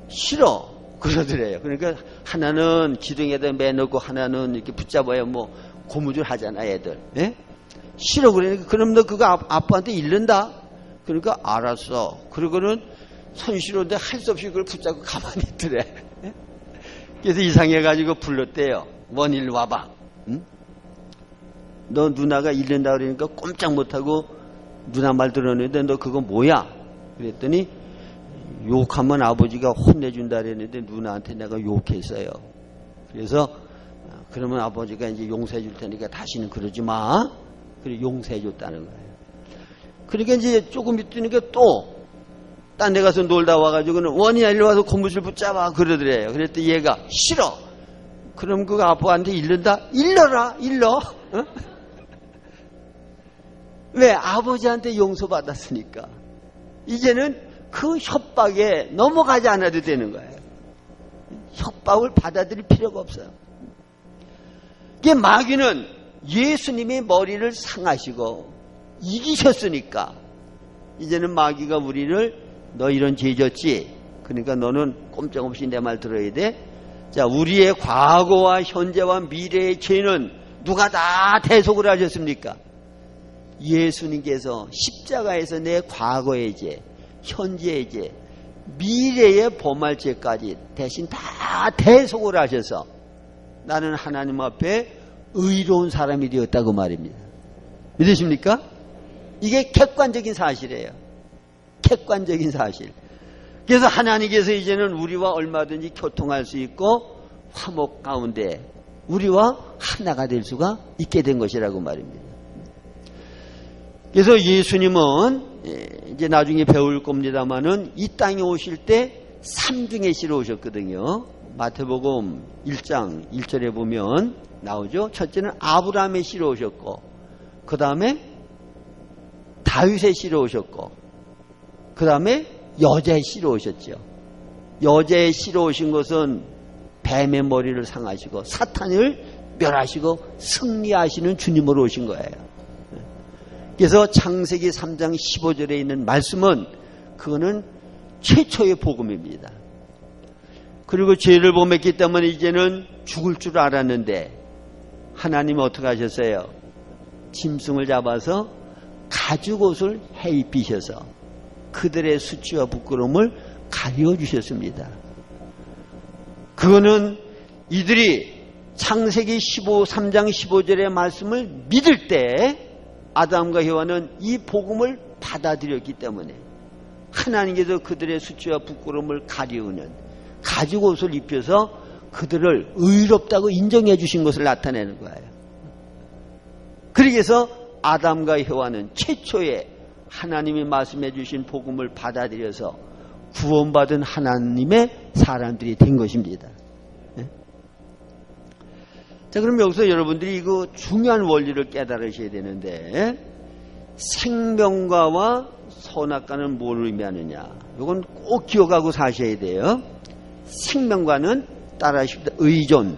싫어 그러더래요. 그러니까 하나는 기둥에다 매놓고 하나는 이렇게 붙잡아야 뭐 고무줄 하잖아 애들. 예? 싫어 그러니까 그럼 너 그거 아빠한테 잃는다. 그러니까 알았어. 그러고는 손실인데 할 수 없이 그걸 붙잡고 가만히 있더래. 예? 그래서 이상해가지고 불렀대요. 원 일로 와봐. 응? 너 누나가 잃는다 그러니까 꼼짝 못하고 누나 말 들었는데 너 그거 뭐야? 그랬더니 욕하면 아버지가 혼내준다 그랬는데 누나한테 내가 욕했어요. 그래서 그러면 아버지가 이제 용서해 줄 테니까 다시는 그러지 마. 그래 용서해 줬다는 거예요. 그러니까 이제 조금 있으니까 또 딴 데 가서 놀다 와가지고는 원이야 일로 와서 고무줄 붙잡아 그러더래요. 그랬더니 얘가 싫어. 그럼 그거 아빠한테 잃는다? 잃러라 잃러. 어? 왜? 아버지한테 용서받았으니까. 이제는 그 협박에 넘어가지 않아도 되는 거예요. 협박을 받아들일 필요가 없어요. 이게 마귀는 예수님의 머리를 상하시고 이기셨으니까 이제는 마귀가 우리를 너 이런 죄 졌지? 그러니까 너는 꼼짝없이 내 말 들어야 돼. 자, 우리의 과거와 현재와 미래의 죄는 누가 다 대속을 하셨습니까? 예수님께서 십자가에서 내 과거의 죄, 현재의 죄, 미래의 범할 죄까지 대신 다 대속을 하셔서 나는 하나님 앞에 의로운 사람이 되었다고 말입니다. 믿으십니까? 이게 객관적인 사실이에요. 객관적인 사실. 그래서 하나님께서 이제는 우리와 얼마든지 교통할 수 있고 화목 가운데 우리와 하나가 될 수가 있게 된 것이라고 말입니다. 그래서 예수님은 이제 나중에 배울 겁니다만은 이 땅에 오실 때 3중의 씨로 오셨거든요. 마태복음 1장 1절에 보면 나오죠. 첫째는 아브라함의 씨로 오셨고, 그 다음에 다윗의 씨로 오셨고, 그 다음에 여자의 씨로 오셨죠. 여자의 씨로 오신 것은 뱀의 머리를 상하시고 사탄을 멸하시고 승리하시는 주님으로 오신 거예요. 그래서 창세기 3장 15절에 있는 말씀은 그거는 최초의 복음입니다. 그리고 죄를 범했기 때문에 이제는 죽을 줄 알았는데 하나님은 어떻게 하셨어요? 짐승을 잡아서 가죽옷을 해입히셔서 그들의 수치와 부끄러움을 가려 주셨습니다. 그거는 이들이 창세기 3장 15절의 말씀을 믿을 때 아담과 여호와는 이 복음을 받아들였기 때문에 하나님께서 그들의 수치와 부끄러움을 가리우는 가죽옷을 입혀서 그들을 의롭다고 인정해 주신 것을 나타내는 거예요. 그래서 아담과 여호와는 최초의 하나님이 말씀해 주신 복음을 받아들여서 구원받은 하나님의 사람들이 된 것입니다. 자, 그럼 여기서 여러분들이 이거 중요한 원리를 깨달으셔야 되는데, 생명과와 선악과는 뭘 의미하느냐? 이건 꼭 기억하고 사셔야 돼요. 생명과는 따라하십시다. 의존.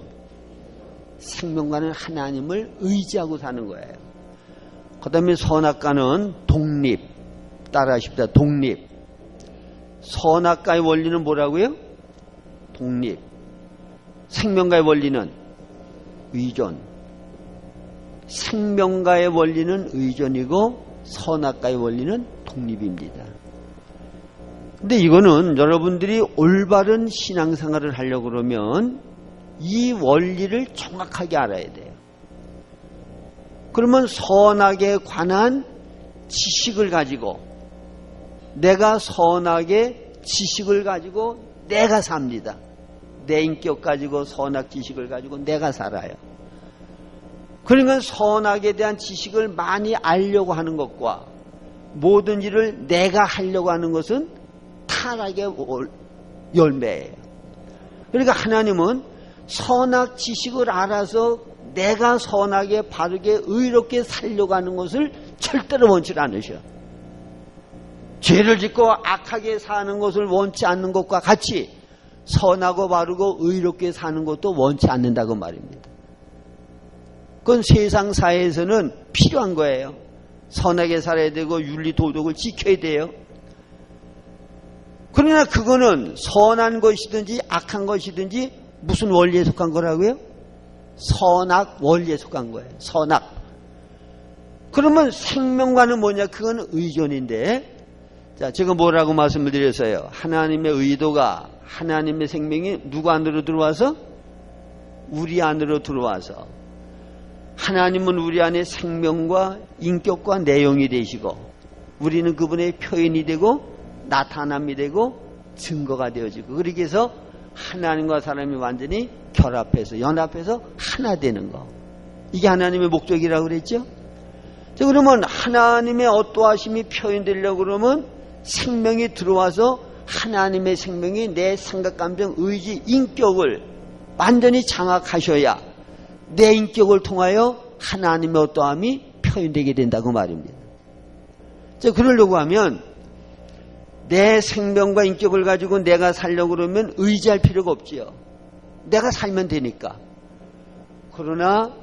생명과는 하나님을 의지하고 사는 거예요. 그 다음에 선악과는 독립. 따라하십시다. 독립. 선악과의 원리는 뭐라고요? 독립. 생명과의 원리는 의존. 생명과의 원리는 의존이고 선악과의 원리는 독립입니다. 근데 이거는 여러분들이 올바른 신앙생활을 하려고 그러면 이 원리를 정확하게 알아야 돼요. 그러면 선악에 관한 지식을 가지고 내가 선악의 지식을 가지고 내가 삽니다. 내 인격 가지고 선악 지식을 가지고 내가 살아요. 그러니까 선악에 대한 지식을 많이 알려고 하는 것과 모든 일을 내가 하려고 하는 것은 타락의 열매예요. 그러니까 하나님은 선악 지식을 알아서 내가 선하게 바르게 의롭게 살려고 하는 것을 절대로 원치 않으셔. 죄를 짓고 악하게 사는 것을 원치 않는 것과 같이 선하고 바르고 의롭게 사는 것도 원치 않는다고 말입니다. 그건 세상 사회에서는 필요한 거예요. 선하게 살아야 되고 윤리 도덕을 지켜야 돼요. 그러나 그거는 선한 것이든지 악한 것이든지 무슨 원리에 속한 거라고요? 선악 원리에 속한 거예요. 선악. 그러면 생명과는 뭐냐? 그건 의존인데, 자, 제가 뭐라고 말씀을 드렸어요? 하나님의 의도가, 하나님의 생명이 누구 안으로 들어와서? 우리 안으로 들어와서. 하나님은 우리 안에 생명과 인격과 내용이 되시고, 우리는 그분의 표현이 되고 나타남이 되고 증거가 되어지고, 그렇게 해서 하나님과 사람이 완전히 결합해서 연합해서 하나 되는 거. 이게 하나님의 목적이라고 그랬죠? 자, 그러면 하나님의 어떠하심이 표현되려고 그러면 생명이 들어와서 하나님의 생명이 내 생각, 감정, 의지, 인격을 완전히 장악하셔야 내 인격을 통하여 하나님의 어떠함이 표현되게 된다고 말입니다. 자, 그러려고 하면 내 생명과 인격을 가지고 내가 살려고 그러면 의지할 필요가 없지요. 내가 살면 되니까. 그러나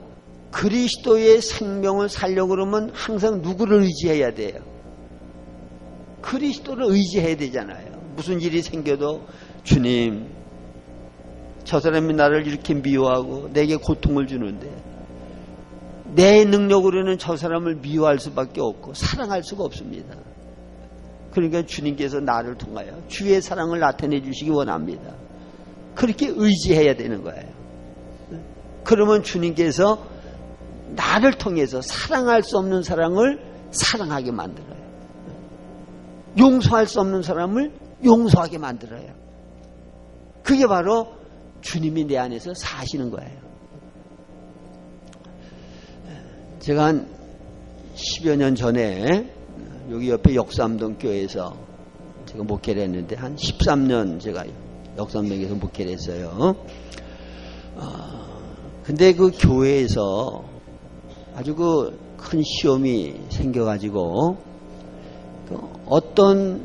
그리스도의 생명을 살려고 그러면 항상 누구를 의지해야 돼요? 그리스도를 의지해야 되잖아요. 무슨 일이 생겨도 주님, 저 사람이 나를 이렇게 미워하고 내게 고통을 주는데 내 능력으로는 저 사람을 미워할 수밖에 없고 사랑할 수가 없습니다. 그러니까 주님께서 나를 통하여 주의 사랑을 나타내 주시기 원합니다. 그렇게 의지해야 되는 거예요. 그러면 주님께서 나를 통해서 사랑할 수 없는 사랑을 사랑하게 만들어요. 용서할 수 없는 사람을 용서하게 만들어요. 그게 바로 주님이 내 안에서 사시는 거예요. 제가 한 10여 년 전에 여기 옆에 역삼동 교회에서 제가 목회를 했는데 한 13년 제가 역삼동에서 목회를 했어요. 근데 그 교회에서 아주 그 큰 시험이 생겨가지고 어떤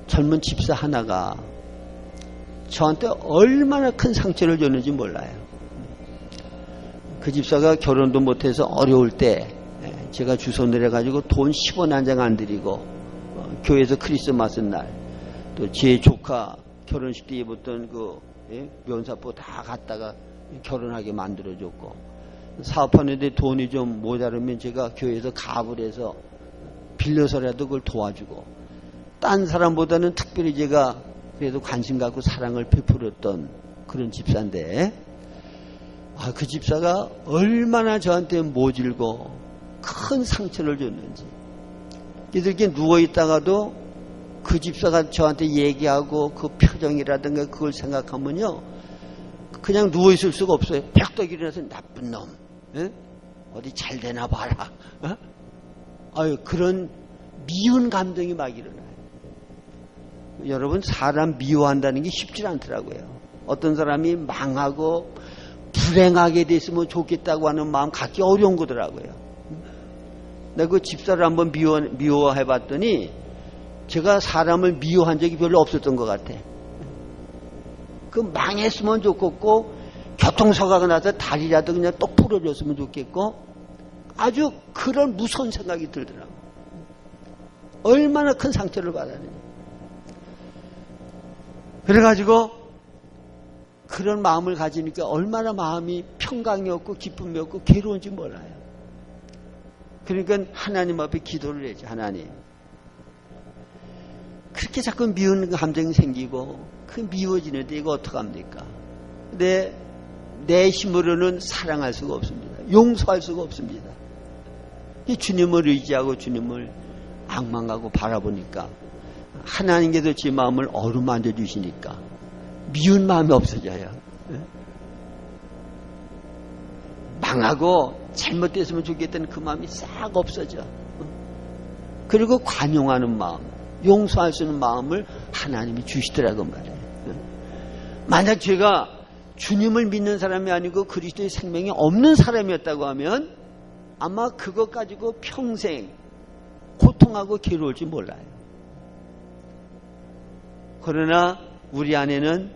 젊은 집사 하나가 저한테 얼마나 큰 상처를 줬는지 몰라요. 그 집사가 결혼도 못해서 어려울 때 제가 주선을 해가지고 돈 10원 한 장 안 드리고 교회에서 크리스마스 날 또 제 조카 결혼식 때 입었던 그 면사포 다 갖다가 결혼하게 만들어줬고, 사업하는데 돈이 좀 모자르면 제가 교회에서 가압을 해서 빌려서라도 그걸 도와주고, 딴 사람보다는 특별히 제가 그래도 관심 갖고 사랑을 베풀었던 그런 집사인데, 그 집사가 얼마나 저한테 모질고 큰 상처를 줬는지. 그래서 이렇게 누워있다가도 그 집사가 저한테 얘기하고 그 표정이라든가 그걸 생각하면요, 그냥 누워있을 수가 없어요. 벽떡 일어나서 나쁜 놈, 어디 잘 되나 봐라. 그런 미운 감정이 막 일어나요. 여러분, 사람 미워한다는 게 쉽지 않더라고요. 어떤 사람이 망하고 불행하게 됐으면 좋겠다고 하는 마음 갖기 어려운 거더라고요. 내가 그 집사를 한번 미워해봤더니 제가 사람을 미워한 적이 별로 없었던 것 같아. 그 망했으면 좋겠고, 교통사고가 나서 다리라도 그냥 똑 부러졌으면 좋겠고, 아주 그런 무서운 생각이 들더라고. 얼마나 큰 상처를 받았느냐. 그래가지고 그런 마음을 가지니까 얼마나 마음이 평강이 없고 기쁨이 없고 괴로운지 몰라요. 그러니까 하나님 앞에 기도를 해야지. 하나님, 그렇게 자꾸 미운 감정이 생기고 그 미워지는데 이거 어떡합니까? 내 힘으로는 사랑할 수가 없습니다. 용서할 수가 없습니다. 주님을 의지하고 주님을 악망하고 바라보니까 하나님께서 제 마음을 어루만져 주시니까 미운 마음이 없어져요. 망하고 잘못됐으면 좋겠다는 그 마음이 싹 없어져. 그리고 관용하는 마음, 용서할 수 있는 마음을 하나님이 주시더라고 말이에요. 만약 제가 주님을 믿는 사람이 아니고 그리스도의 생명이 없는 사람이었다고 하면 아마 그것 가지고 평생 고통하고 괴로울지 몰라요. 그러나 우리 안에는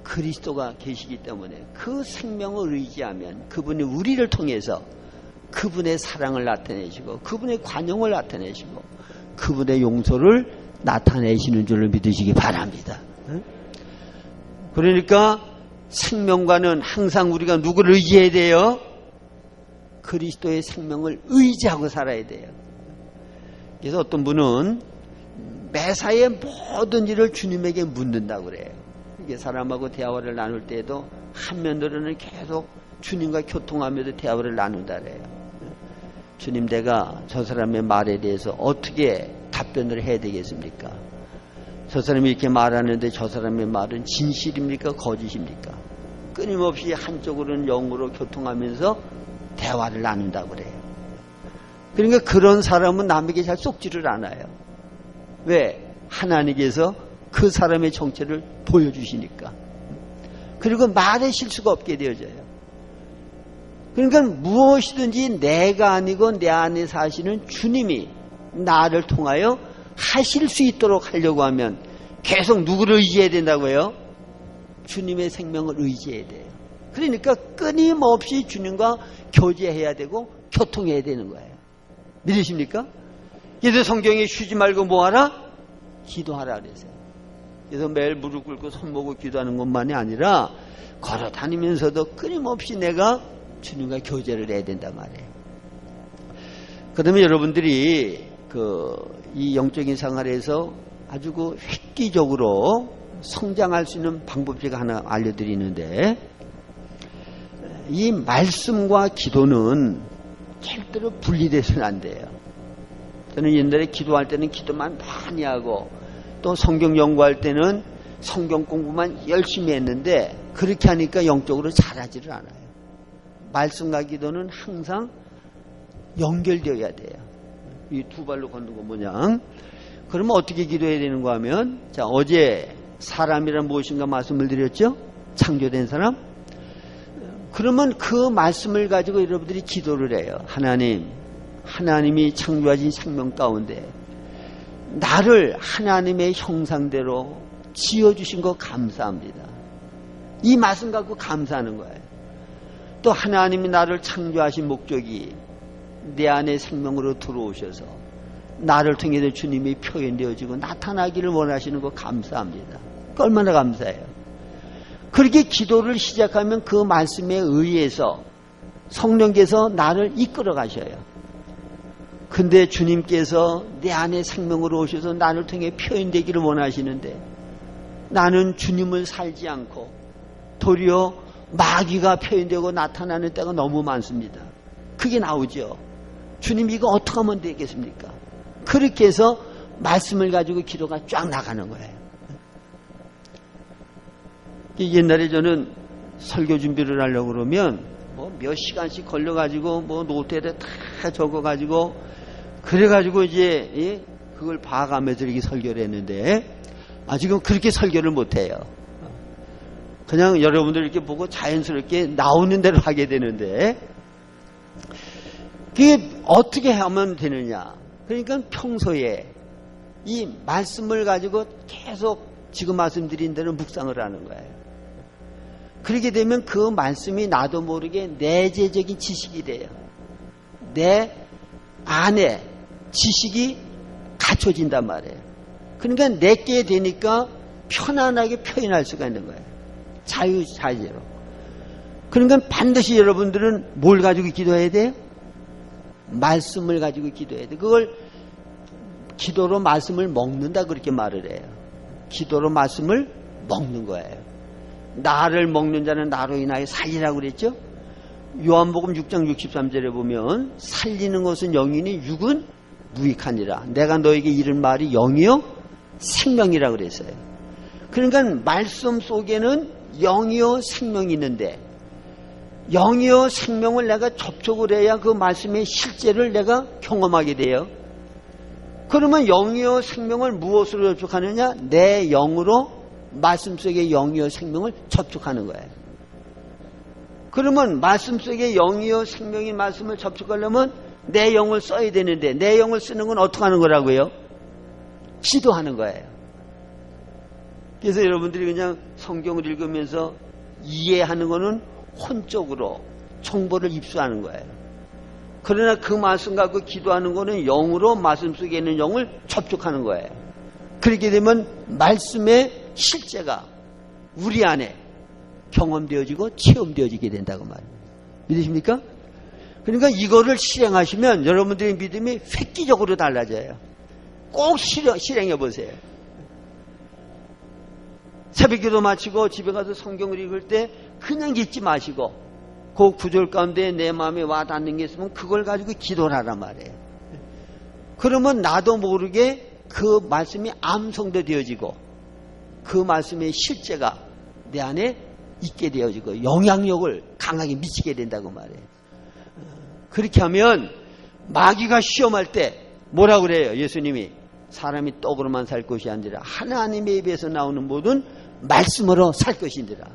그리스도가 계시기 때문에 그 생명을 의지하면 그분이 우리를 통해서 그분의 사랑을 나타내시고 그분의 관용을 나타내시고 그분의 용서를 나타내시는 줄을 믿으시기 바랍니다. 그러니까 생명과는 항상 우리가 누구를 의지해야 돼요? 그리스도의 생명을 의지하고 살아야 돼요. 그래서 어떤 분은 매사에 모든 일을 주님에게 묻는다고 그래요. 이게 사람하고 대화를 나눌 때에도 한면으로는 계속 주님과 교통하면서 대화를 나눈다 그래요. 주님, 내가 저 사람의 말에 대해서 어떻게 답변을 해야 되겠습니까? 저 사람이 이렇게 말하는데 저 사람의 말은 진실입니까? 거짓입니까? 끊임없이 한쪽으로는 영으로 교통하면서 대화를 나눈다고 그래요. 그러니까 그런 사람은 남에게 잘 속지를 않아요. 왜? 하나님께서 그 사람의 정체를 보여주시니까. 그리고 말에 실수가 없게 되어져요. 그러니까 무엇이든지 내가 아니고 내 안에 사시는 주님이 나를 통하여 하실 수 있도록 하려고 하면 계속 누구를 의지해야 된다고요? 주님의 생명을 의지해야 돼요. 그러니까 끊임없이 주님과 교제해야 되고 교통해야 되는 거예요. 믿으십니까? 그래서 성경에 쉬지 말고 뭐하라? 기도하라 그랬어요. 그래서 매일 무릎 꿇고 손 모고 기도하는 것만이 아니라 걸어 다니면서도 끊임없이 내가 주님과 교제를 해야 된단 말이에요. 그러면 여러분들이 이 영적인 생활에서 아주 획기적으로 성장할 수 있는 방법 제가 하나 알려드리는데, 이 말씀과 기도는 절대로 분리돼서는 안 돼요. 저는 옛날에 기도할 때는 기도만 많이 하고 또 성경 연구할 때는 성경 공부만 열심히 했는데 그렇게 하니까 영적으로 잘하지를 않아요. 말씀과 기도는 항상 연결되어야 돼요. 이 두 발로 걷는 거 모양. 그러면 어떻게 기도해야 되는가 하면, 자, 어제 사람이란 무엇인가 말씀을 드렸죠? 창조된 사람. 그러면 그 말씀을 가지고 여러분들이 기도를 해요. 하나님이 창조하신 생명 가운데 나를 하나님의 형상대로 지어주신 거 감사합니다. 이 말씀 갖고 감사하는 거예요. 또 하나님이 나를 창조하신 목적이 내 안에 생명으로 들어오셔서 나를 통해서 주님이 표현되어지고 나타나기를 원하시는 거 감사합니다. 얼마나 감사해요. 그렇게 기도를 시작하면 그 말씀에 의해서 성령께서 나를 이끌어 가셔요. 근데 주님께서 내 안에 생명으로 오셔서 나를 통해 표현되기를 원하시는데 나는 주님을 살지 않고 도리어 마귀가 표현되고 나타나는 때가 너무 많습니다. 그게 나오죠. 주님, 이거 어떻게 하면 되겠습니까? 그렇게 해서 말씀을 가지고 기도가 쫙 나가는 거예요. 옛날에 저는 설교 준비를 하려고 그러면 몇 시간씩 걸려가지고 노트에다 다 적어가지고 그래가지고 이제 그걸 봐가면서 이렇게 설교를 했는데 지금 그렇게 설교를 못해요. 그냥 여러분들 이렇게 보고 자연스럽게 나오는 대로 하게 되는데, 그게 어떻게 하면 되느냐? 그러니까 평소에 이 말씀을 가지고 계속 지금 말씀드린 대로 묵상을 하는 거예요. 그렇게 되면 그 말씀이 나도 모르게 내재적인 지식이 돼요. 내 안에 지식이 갖춰진단 말이에요. 그러니까 내게 되니까 편안하게 표현할 수가 있는 거예요. 자유로. 그러니까 반드시 여러분들은 뭘 가지고 기도해야 돼요? 말씀을 가지고 기도해야 돼요. 그걸 기도로 말씀을 먹는다 그렇게 말을 해요. 기도로 말씀을 먹는 거예요. 나를 먹는 자는 나로 인하여 살리라고 그랬죠? 요한복음 6장 63절에 보면 살리는 것은 영이니 육은 무익하니라. 내가 너에게 이른 말이 영이요 생명이라고 그랬어요. 그러니까 말씀 속에는 영이요 생명이 있는데 영이요 생명을 내가 접촉을 해야 그 말씀의 실제를 내가 경험하게 돼요. 그러면 영이요 생명을 무엇으로 접촉하느냐? 내 영으로 말씀 속의 영이요 생명을 접촉하는 거예요. 그러면 말씀 속의 영이요 생명인 말씀을 접촉하려면 내 영을 써야 되는데, 내 영을 쓰는 건 어떻게 하는 거라고요? 기도하는 거예요. 그래서 여러분들이 그냥 성경을 읽으면서 이해하는 거는 혼적으로 정보를 입수하는 거예요. 그러나 그 말씀 갖고 기도하는 거는 영으로 말씀 속에 있는 영을 접촉하는 거예요. 그렇게 되면 말씀의 실제가 우리 안에 경험되어지고 체험되어지게 된다고 말입니다. 믿으십니까? 그러니까 이거를 실행하시면 여러분들의 믿음이 획기적으로 달라져요. 꼭 실행해 보세요. 새벽기도 마치고 집에 가서 성경을 읽을 때 그냥 읽지 마시고 그 구절 가운데 내 마음에 와 닿는 게 있으면 그걸 가지고 기도를 하란 말이에요. 그러면 나도 모르게 그 말씀이 암송도 되어지고 그 말씀의 실제가 내 안에 있게 되어지고 영향력을 강하게 미치게 된다고 말해요. 그렇게 하면 마귀가 시험할 때 뭐라고 그래요? 예수님이 사람이 떡으로만 살 것이 아니라 하나님의 입에서 나오는 모든 말씀으로 살 것인지라.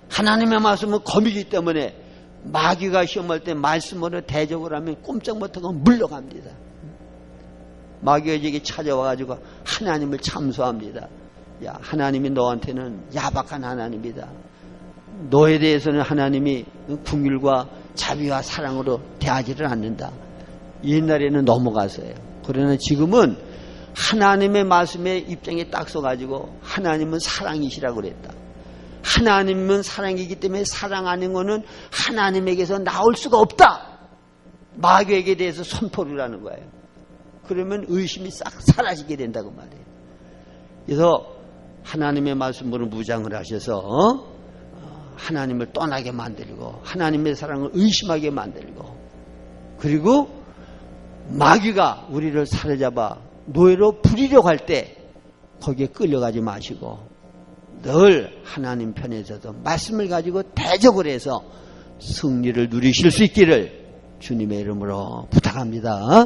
하나님의 말씀은 검이기 때문에 마귀가 시험할 때 말씀으로 대적을 하면 꼼짝 못하고 물러갑니다. 마귀가 이제 찾아와가지고 하나님을 참소합니다. 야, 하나님이 너한테는 야박한 하나님이다. 너에 대해서는 하나님이 긍휼과 자비와 사랑으로 대하지를 않는다. 옛날에는 넘어가서요. 그러나 지금은 하나님의 말씀에 입장에 딱 서가지고 하나님은 사랑이시라고 그랬다. 하나님은 사랑이기 때문에 사랑하는 것은 하나님에게서 나올 수가 없다. 마귀에게 대해서 선포를 하는 거예요. 그러면 의심이 싹 사라지게 된다고 말해요. 그래서 하나님의 말씀으로 무장을 하셔서 하나님을 떠나게 만들고 하나님의 사랑을 의심하게 만들고 그리고 마귀가 우리를 사로잡아 노예로 부리려고 할 때 거기에 끌려가지 마시고 늘 하나님 편에 서서 말씀을 가지고 대적을 해서 승리를 누리실 수 있기를 주님의 이름으로 부탁합니다.